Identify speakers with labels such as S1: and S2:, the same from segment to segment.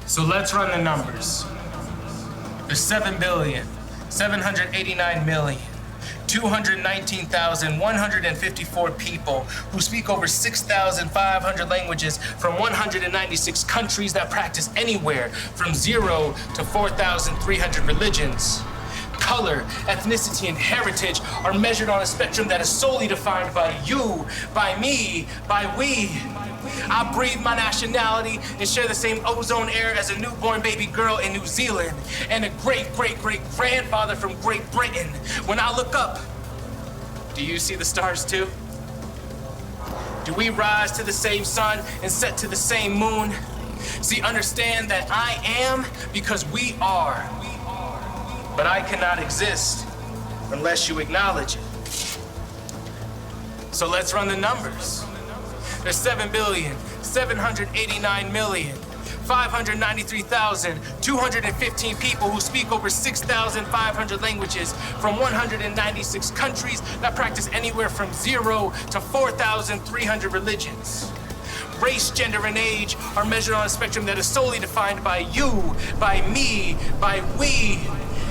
S1: So let's run the numbers. There's 7,789,219,154 people who speak over 6,500 languages from 196 countries that practice anywhere from 0 to 4,300 religions. Color, ethnicity, and heritage are measured on a spectrum that is solely defined by you, by me, by we. I breathe my nationality and share the same ozone air as a newborn baby girl in New Zealand and a great-great-great-grandfather from Great Britain. When I look up, do you see the stars too? Do we rise to the same sun and set to the same moon? See, understand that I am because we are. But I cannot exist unless you acknowledge it. So let's run the numbers. There's 7,789,593,215 people who speak over 6,500 languages from 196 countries that practice anywhere from 0 to 4,300 religions. Race, gender, and age are measured on a spectrum that is solely defined by you, by me, by we.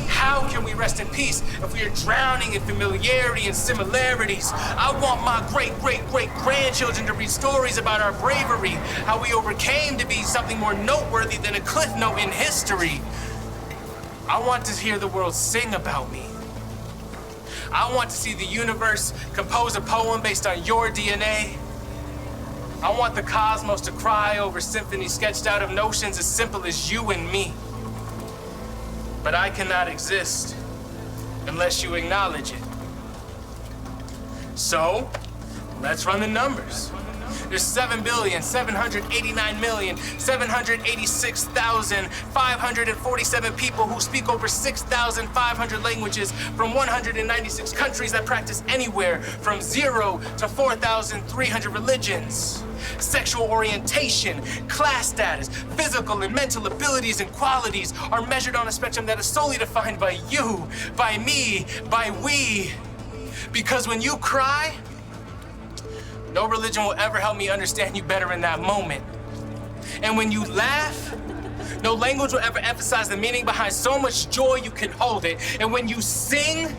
S1: How can we rest in peace if we are drowning in familiarity and similarities? I want my great-great-great-grandchildren to read stories about our bravery, how we overcame to be something more noteworthy than a cliff note in history. I want to hear the world sing about me. I want to see the universe compose a poem based on your DNA. I want the cosmos to cry over symphonies sketched out of notions as simple as you and me. But I cannot exist unless you acknowledge it. So, let's run the numbers. There's 7,789,786,547 people who speak over 6,500 languages from 196 countries that practice anywhere from 0 to 4,300 religions. Sexual orientation, class status, physical and mental abilities and qualities are measured on a spectrum that is solely defined by you, by me, by we. Because when you cry, no religion will ever help me understand you better in that moment. And when you laugh, no language will ever emphasize the meaning behind so much joy you can hold it. And when you sing,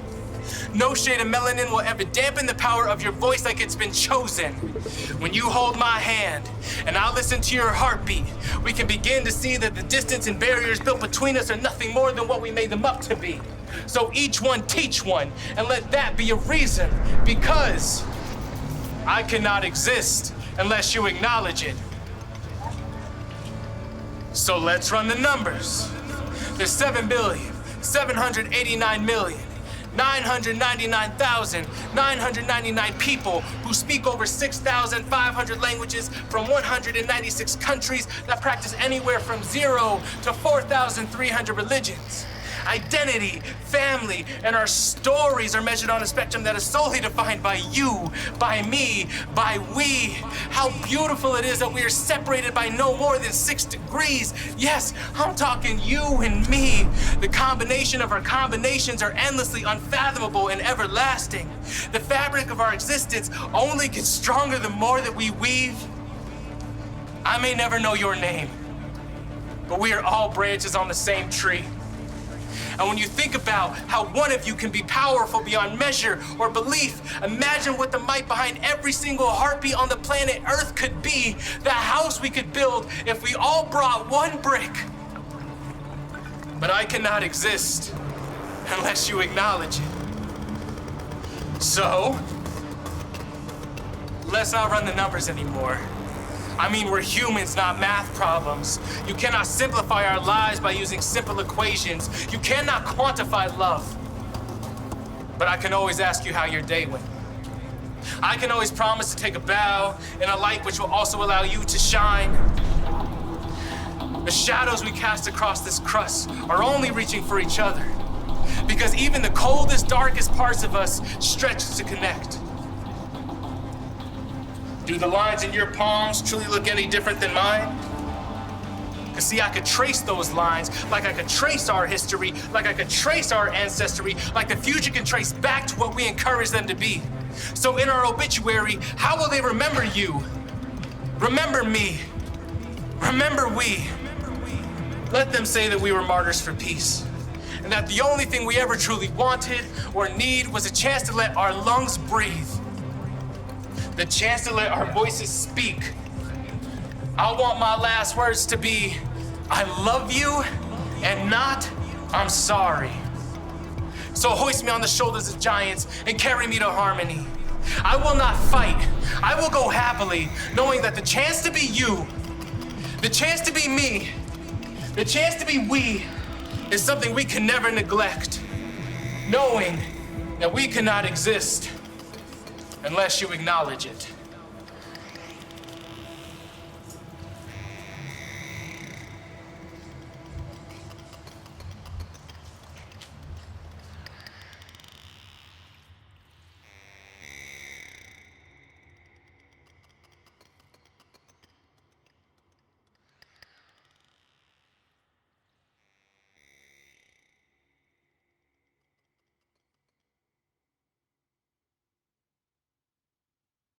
S1: no shade of melanin will ever dampen the power of your voice like it's been chosen. When you hold my hand and I listen to your heartbeat, we can begin to see that the distance and barriers built between us are nothing more than what we made them up to be. So each one teach one, and let that be a reason, because I cannot exist unless you acknowledge it. So let's run the numbers. There's 7,789,999,999 people who speak over 6,500 languages from 196 countries that practice anywhere from 0 to 4,300 religions. Identity, family, and our stories are measured on a spectrum that is solely defined by you, by me, by we. How beautiful it is that we are separated by no more than 6 degrees. Yes, I'm talking you and me. The combination of our combinations are endlessly unfathomable and everlasting. The fabric of our existence only gets stronger the more that we weave. I may never know your name, but we are all branches on the same tree. And when you think about how one of you can be powerful beyond measure or belief, imagine what the might behind every single heartbeat on the planet Earth could be, the house we could build if we all brought one brick. But I cannot exist unless you acknowledge it. So, let's not run the numbers anymore. I mean, we're humans, not math problems. You cannot simplify our lives by using simple equations. You cannot quantify love. But I can always ask you how your day went. I can always promise to take a bow in a light which will also allow you to shine. The shadows we cast across this crust are only reaching for each other, because even the coldest, darkest parts of us stretch to connect. Do the lines in your palms truly look any different than mine? Because see, I could trace those lines like I could trace our history, like I could trace our ancestry, like the future can trace back to what we encourage them to be. So in our obituary, how will they remember you? Remember me. Remember we. Let them say that we were martyrs for peace, and that the only thing we ever truly wanted or need was a chance to let our lungs breathe, the chance to let our voices speak. I want my last words to be, I love you, and not, I'm sorry. So hoist me on the shoulders of giants and carry me to harmony. I will not fight. I will go happily, knowing that the chance to be you, the chance to be me, the chance to be we, is something we can never neglect. Knowing that we cannot exist unless you acknowledge it.